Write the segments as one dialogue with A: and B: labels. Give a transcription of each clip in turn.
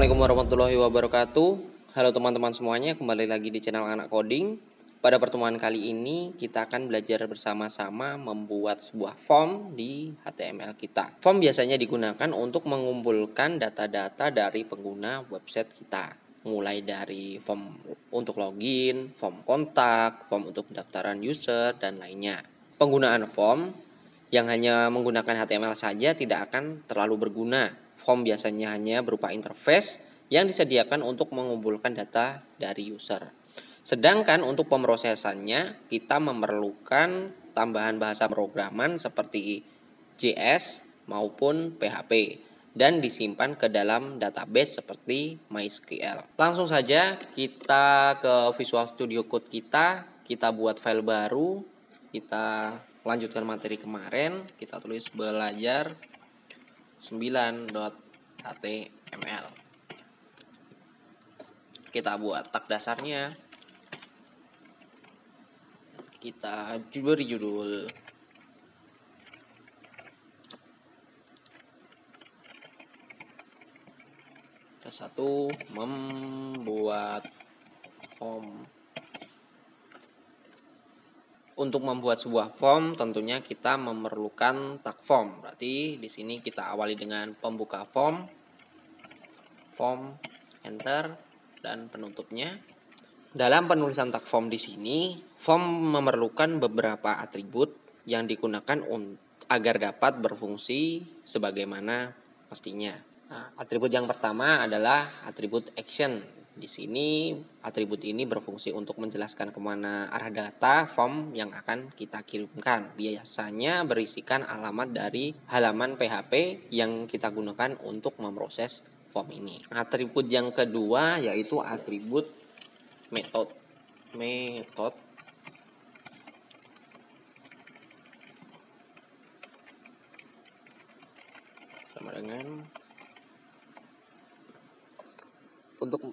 A: Assalamualaikum warahmatullahi wabarakatuh. Halo teman-teman semuanya, kembali lagi di channel Anak Coding. Pada pertemuan kali ini kita akan belajar bersama-sama membuat sebuah form di HTML kita. Form biasanya digunakan untuk mengumpulkan data-data dari pengguna website kita. Mulai dari form untuk login, form kontak, form untuk pendaftaran user, dan lainnya. Penggunaan form yang hanya menggunakan HTML saja tidak akan terlalu berguna. Form biasanya hanya berupa interface yang disediakan untuk mengumpulkan data dari user. Sedangkan untuk pemrosesannya kita memerlukan tambahan bahasa pemrograman seperti JS maupun PHP dan disimpan ke dalam database seperti MySQL. Langsung saja kita ke Visual Studio Code kita buat file baru, kita lanjutkan materi kemarin, kita tulis belajar 9.html. Kita buat tag dasarnya. Kita beri judul satu, membuat form. Untuk membuat sebuah form tentunya kita memerlukan tag form. Berarti di sini kita awali dengan pembuka form, enter, dan penutupnya. Dalam penulisan tag form di sini, form memerlukan beberapa atribut yang digunakan agar dapat berfungsi sebagaimana mestinya. Nah, atribut yang pertama adalah atribut action. Di sini atribut ini berfungsi untuk menjelaskan kemana arah data form yang akan kita kirimkan. Biasanya berisikan alamat dari halaman PHP yang kita gunakan untuk memproses form ini. Atribut yang kedua yaitu atribut method. Sama dengan untuk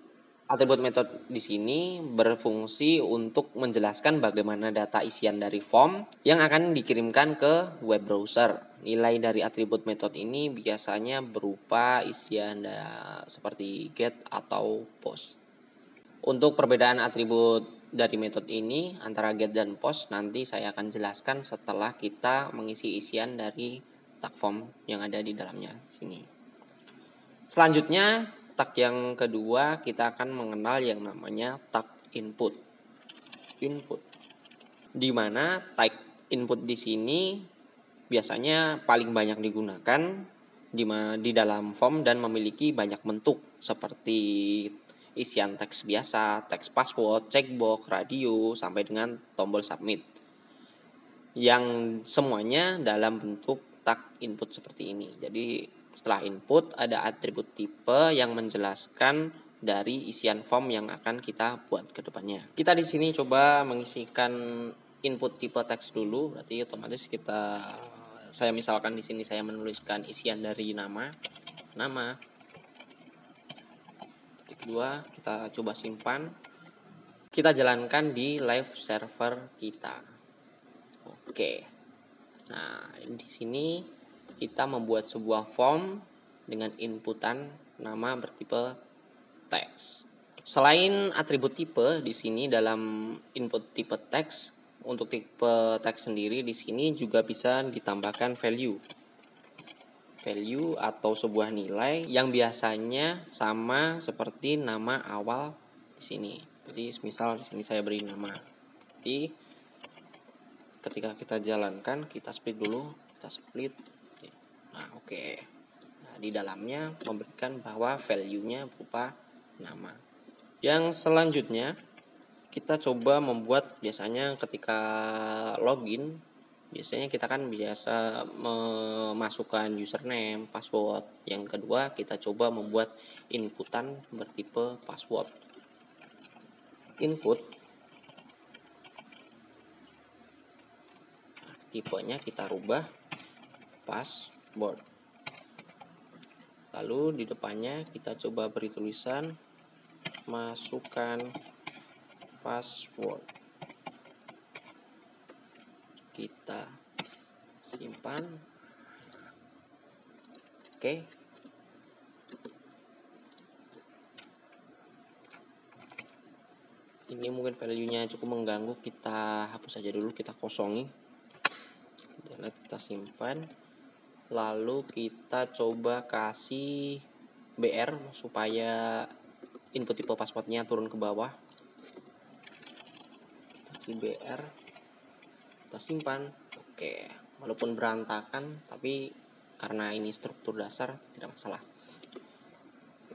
A: atribut method di sini berfungsi untuk menjelaskan bagaimana data isian dari form yang akan dikirimkan ke web browser. Nilai dari atribut method ini biasanya berupa isian seperti get atau post. Untuk perbedaan atribut dari metode ini antara get dan post nanti saya akan jelaskan setelah kita mengisi isian dari tag form yang ada di dalamnya sini. Selanjutnya tag yang kedua kita akan mengenal yang namanya tag input. Di mana tag input di sini biasanya paling banyak digunakan di dalam form dan memiliki banyak bentuk seperti isian teks biasa, teks password, checkbox, radio, sampai dengan tombol submit. Yang semuanya dalam bentuk tag input seperti ini. Jadi setelah input ada atribut tipe yang menjelaskan dari isian form yang akan kita buat ke depannya. Kita di sini coba mengisikan input tipe teks dulu, berarti otomatis saya misalkan di sini saya menuliskan isian dari nama. Kedua, kita coba simpan. Kita jalankan di live server kita. Oke. Nah, di sini kita membuat sebuah form dengan inputan nama bertipe teks. Selain atribut tipe di sini dalam input tipe teks, untuk tipe teks sendiri di sini juga bisa ditambahkan value atau sebuah nilai yang biasanya sama seperti nama awal di sini. Jadi misal di sini saya beri nama. Jadi ketika kita jalankan, kita split dulu, Nah, oke. Nah, di dalamnya memberikan bahwa value-nya berupa nama. Yang selanjutnya kita coba membuat biasanya ketika login, biasanya kita kan biasa memasukkan username, password. Yang kedua kita coba membuat inputan bertipe password. Input tipenya kita rubah password. Lalu di depannya kita coba beri tulisan masukkan password. Kita simpan. Oke. ini mungkin value-nya cukup mengganggu, kita hapus saja dulu, kita kosongi. Delete, kita simpan. Lalu kita coba kasih BR supaya input tipe passwordnya turun ke bawah. Kasih BR, kita simpan. Oke, walaupun berantakan, tapi karena ini struktur dasar tidak masalah.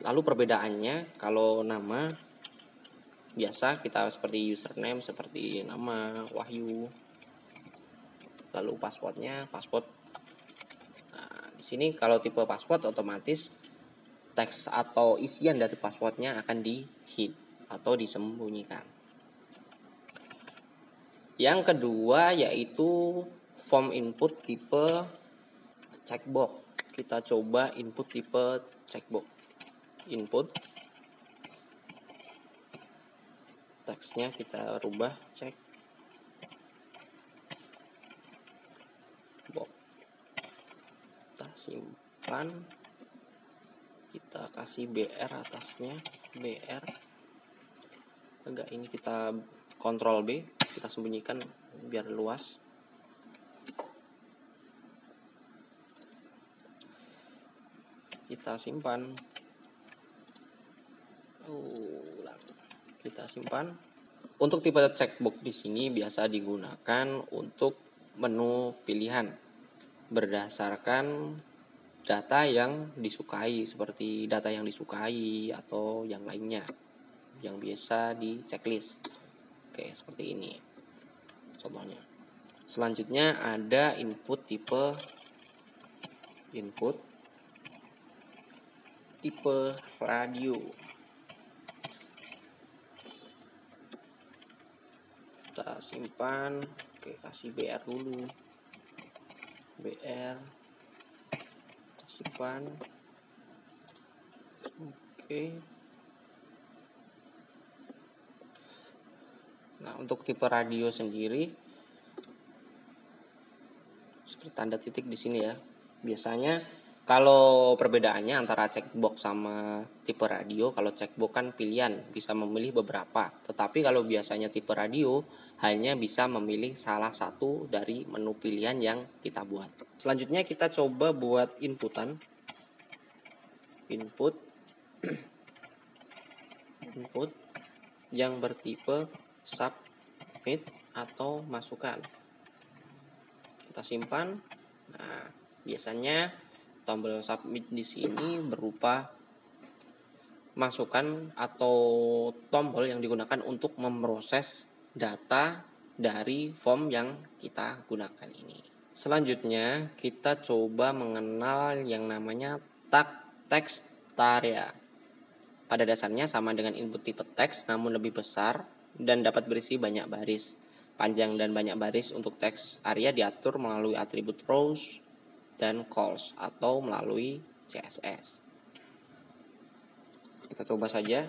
A: Lalu perbedaannya, kalau nama biasa kita seperti username, seperti nama Wahyu. Lalu passwordnya password. Nah, di sini kalau tipe password otomatis teks atau isian dari passwordnya akan di-hid atau disembunyikan. Yang kedua yaitu form input tipe checkbox. Kita coba input tipe checkbox. Input, teksnya kita rubah check box. Kita simpan, kita kasih BR atasnya, BR. Agak ini kita Ctrl B, kita sembunyikan biar luas. Kita simpan. Kita simpan. Untuk tipe checkbox di sini biasa digunakan untuk menu pilihan berdasarkan data yang disukai, seperti data yang disukai atau yang lainnya yang biasa di checklist. Oke, seperti ini contohnya. Selanjutnya ada input tipe radio. Kita simpan. Oke, kasih BR dulu, BR, kita simpan. Oke. Nah, untuk tipe radio sendiri seperti tanda titik di sini ya. Biasanya kalau perbedaannya antara checkbox sama tipe radio, kalau checkbox kan pilihan, bisa memilih beberapa. Tetapi kalau biasanya tipe radio hanya bisa memilih salah satu dari menu pilihan yang kita buat. Selanjutnya kita coba buat inputan. Input yang bertipe submit atau masukkan. Kita simpan. Nah, biasanya tombol submit di sini berupa masukkan atau tombol yang digunakan untuk memproses data dari form yang kita gunakan ini. Selanjutnya kita coba mengenal yang namanya tag textaria. Pada dasarnya sama dengan input tipe teks namun lebih besar dan dapat berisi banyak baris. Panjang dan banyak baris untuk teks area diatur melalui atribut rows dan calls atau melalui CSS. Kita coba saja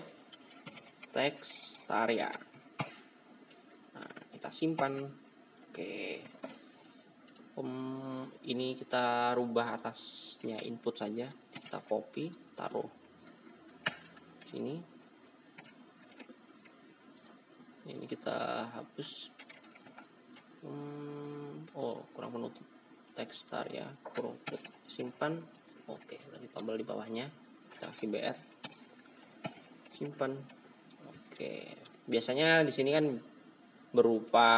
A: text area. Nah, kita simpan. Oke. Ini kita rubah atasnya input saja. Kita copy, taruh sini. Ini kita hapus. Kurang menutup. Text area, simpan. Oke, berarti tombol di bawahnya kita kasih BR, simpan. Oke, biasanya di sini kan berupa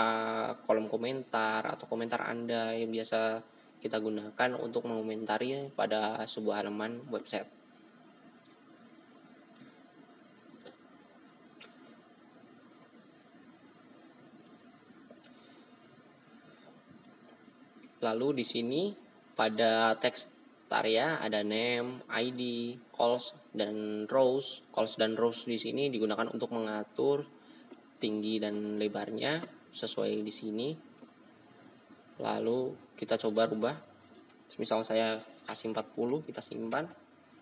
A: kolom komentar atau komentar Anda yang biasa kita gunakan untuk mengomentari pada sebuah halaman website. Lalu di sini pada text area ada name, ID, calls dan rows. Calls dan rows di sini digunakan untuk mengatur tinggi dan lebarnya sesuai di sini. Lalu kita coba rubah. Misal saya kasih 40, kita simpan.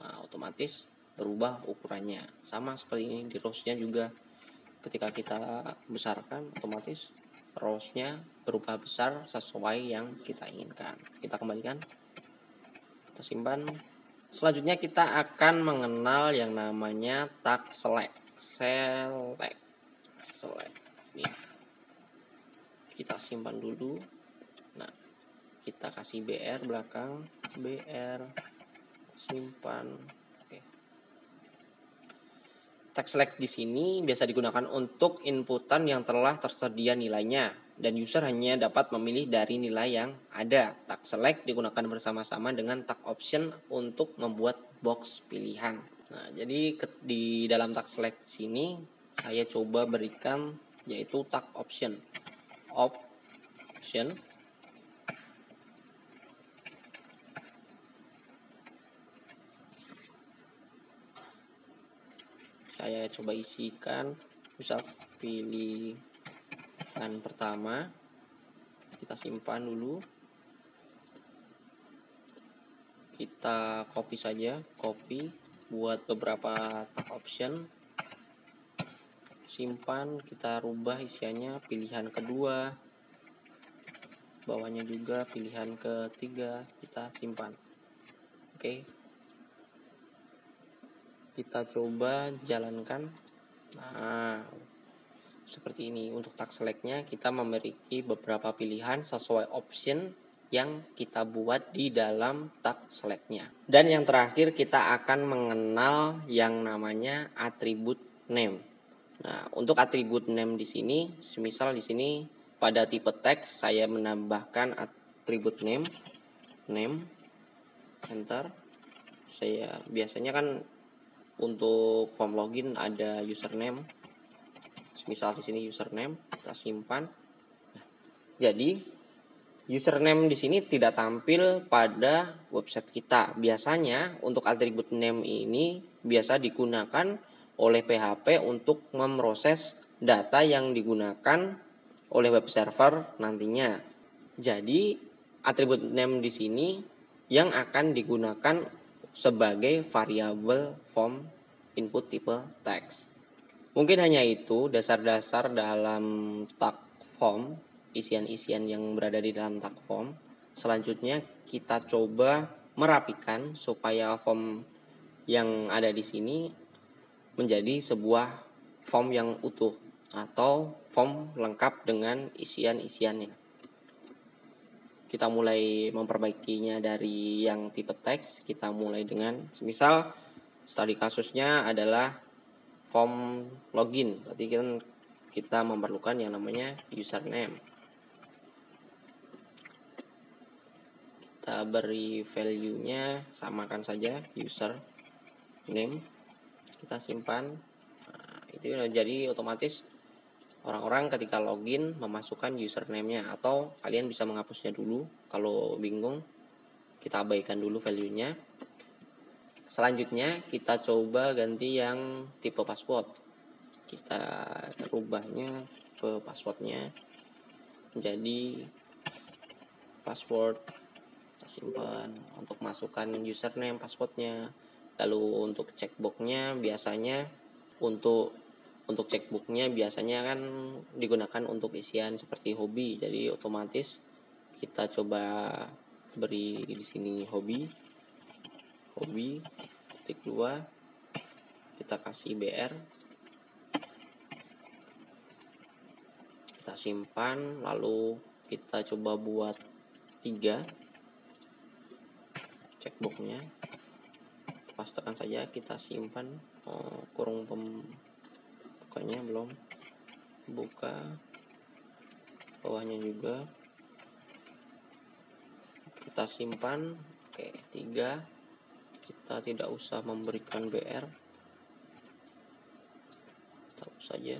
A: Nah, otomatis berubah ukurannya. Sama seperti ini di rows-nya juga. Ketika kita besarkan, otomatis rows-nya berubah besar sesuai yang kita inginkan. Kita kembalikan, kita simpan. Selanjutnya kita akan mengenal yang namanya tag select. select nih, kita simpan dulu. Nah, kita kasih BR belakang, BR simpan. Oke. Tag select di sini biasa digunakan untuk inputan yang telah tersedia nilainya dan user hanya dapat memilih dari nilai yang ada. Tag select digunakan bersama-sama dengan tag option untuk membuat box pilihan. Nah, jadi di dalam tag select sini saya coba berikan yaitu tag option. Saya coba isikan, misal pilihan pertama, kita simpan dulu, kita copy saja, buat beberapa tag option, simpan, kita rubah isiannya, pilihan kedua, bawahnya juga pilihan ketiga, kita simpan. Oke, kita coba jalankan. Nah, seperti ini. Untuk tag selectnya kita memiliki beberapa pilihan sesuai option yang kita buat di dalam tag selectnya. Dan yang terakhir kita akan mengenal yang namanya atribut name. Nah, untuk atribut name di sini, semisal di sini pada tipe teks saya menambahkan atribut name, enter. Saya biasanya kan untuk form login ada username. Misal di sini username, kita simpan. Nah, jadi username di sini tidak tampil pada website kita. Biasanya untuk atribut name ini biasa digunakan oleh PHP untuk memproses data yang digunakan oleh web server nantinya. Jadi atribut name di sini yang akan digunakan sebagai variabel form input tipe text. Mungkin hanya itu dasar-dasar dalam tag form, isian-isian yang berada di dalam tag form. Selanjutnya kita coba merapikan supaya form yang ada di sini menjadi sebuah form yang utuh atau form lengkap dengan isian-isiannya. Kita mulai memperbaikinya dari yang tipe teks. Kita mulai dengan semisal tadi kasusnya adalah form login, berarti kan kita memerlukan yang namanya username. Kita beri value-nya, samakan saja username, kita simpan. Nah, itu jadi otomatis orang-orang ketika login memasukkan username-nya, atau kalian bisa menghapusnya dulu kalau bingung, kita abaikan dulu value-nya. Selanjutnya kita coba ganti yang tipe password. Kita rubahnya ke passwordnya jadi password, kita simpan. Untuk masukkan username, passwordnya. Lalu untuk checkboxnya biasanya untuk checkboxnya biasanya kan digunakan untuk isian seperti hobi. Jadi otomatis kita coba beri di sini hobi titik 2, kita kasih BR, kita simpan. Lalu kita coba buat 3 checkboxnya, pastikan saja, kita simpan. Kurung pembukanya belum buka, bawahnya juga kita simpan. Oke, 3 kita tidak usah memberikan BR, tahu saja,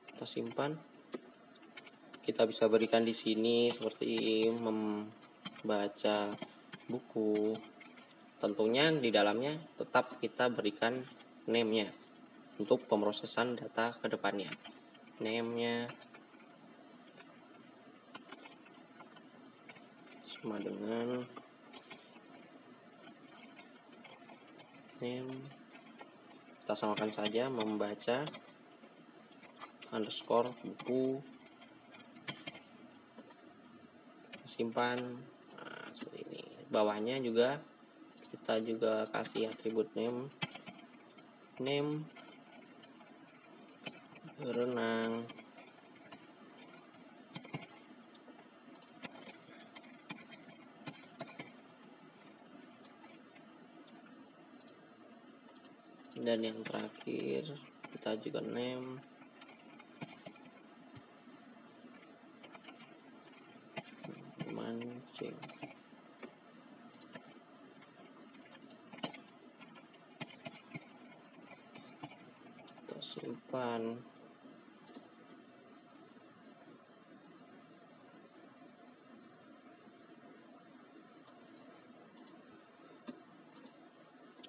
A: kita simpan. Kita bisa berikan di sini seperti membaca buku. Tentunya di dalamnya tetap kita berikan name-nya untuk pemrosesan data ke depannya. Name-nya sama dengan name, kita samakan saja, membaca underscore buku, simpan. Nah, seperti ini. Bawahnya juga kita juga kasih atribut name berenang. Dan yang terakhir kita juga name mancing. Kita simpan.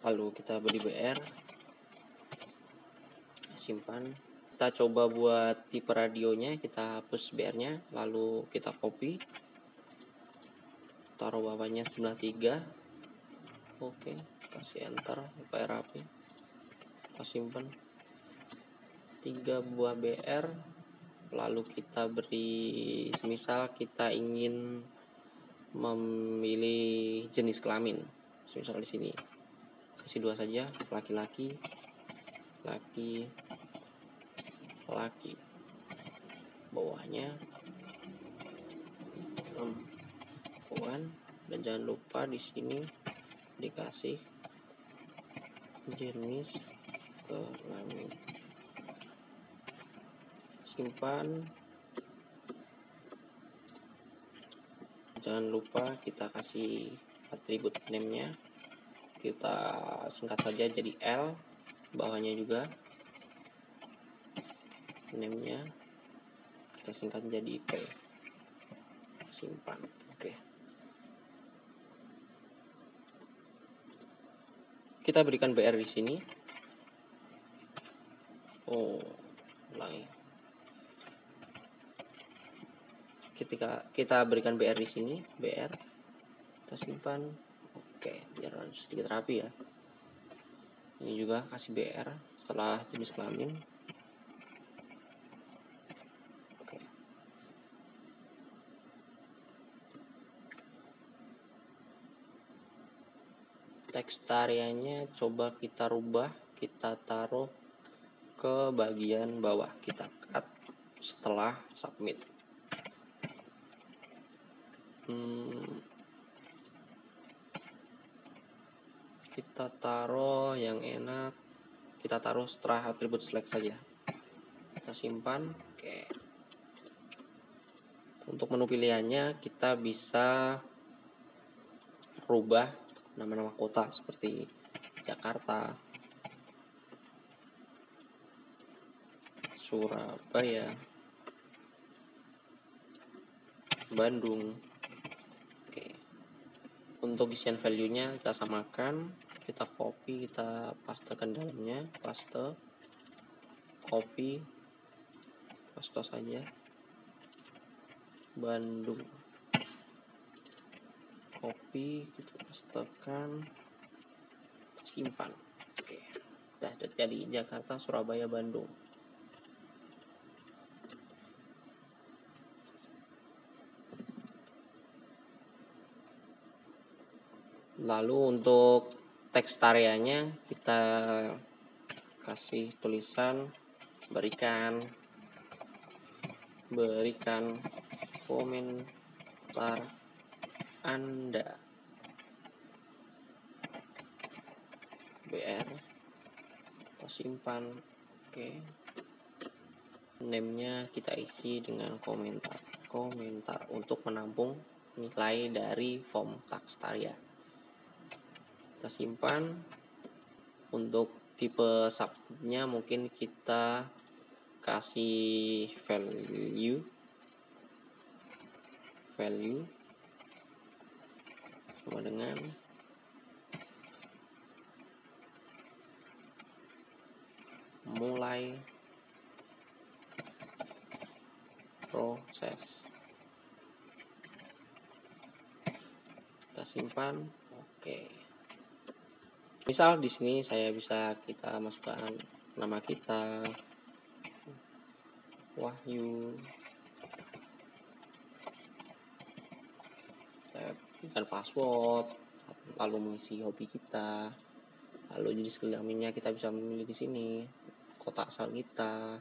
A: Lalu kita beri BR, simpan. Kita coba buat tipe radionya, kita hapus BR-nya, lalu kita copy, taruh bawahnya sebelah 3. Oke, kasih enter supaya rapi. Kita simpan 3 buah BR, lalu kita beri, misal kita ingin memilih jenis kelamin, misal di sini kasih 2 saja, laki-laki, laki, bawahnya perempuan, dan jangan lupa di sini dikasih jenis kelamin. Simpan. Jangan lupa kita kasih atribut name-nya, kita singkat saja jadi L, bawahnya juga name-nya kita singkat jadi P. Simpan. Oke. Kita berikan BR di sini. Ulangi. Ketika kita berikan BR di sini, BR kita simpan. Oke, biar sedikit rapi ya. Ini juga kasih BR setelah jenis kelamin. Oke. Teks tariannya coba kita rubah, kita taruh ke bagian bawah, kita cut setelah submit. Kita taruh yang enak, kita taruh setelah atribut select saja. Kita simpan. Oke. Untuk menu pilihannya kita bisa rubah nama-nama kota seperti Jakarta, Surabaya, Bandung. Oke. Untuk isian value-nya kita samakan, kita copy, kita pastekan dalamnya, paste, copy, paste saja, Bandung, copy, kita pastekan, simpan. Oke, udah jadi Jakarta, Surabaya, Bandung. Lalu untuk teks tariannya kita kasih tulisan berikan komentar Anda. BR kita simpan. Oke. Name-nya kita isi dengan komentar untuk menampung nilai dari form Taxtaria. Kita simpan. Untuk tipe subnya mungkin kita kasih value sama dengan mulai proses. Kita simpan. Oke. Misal di sini kita masukkan nama kita Wahyu, dan password, lalu mengisi hobi kita, lalu jenis kelaminnya kita bisa memilih di sini. kota asal kita,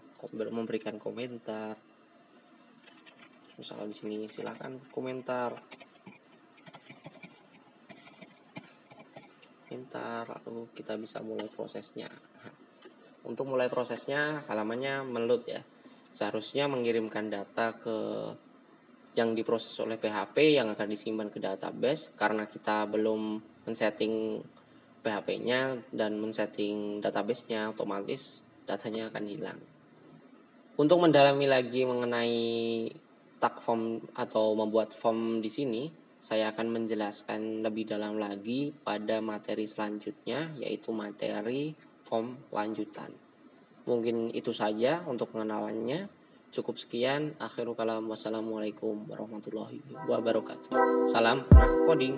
A: memberikan komentar. Misalnya di sini silakan komentar, lalu kita bisa mulai prosesnya. Untuk mulai prosesnya halamannya meload ya. Seharusnya mengirimkan data ke yang diproses oleh PHP yang akan disimpan ke database, karena kita belum men-setting PHP-nya dan men-setting database-nya, otomatis datanya akan hilang. Untuk mendalami lagi mengenai tag form atau membuat form di sini, saya akan menjelaskan lebih dalam lagi pada materi selanjutnya, yaitu materi form lanjutan. Mungkin itu saja untuk pengenalannya. Cukup sekian. Akhirul kalam. Wassalamualaikum warahmatullahi wabarakatuh. Salam anak coding.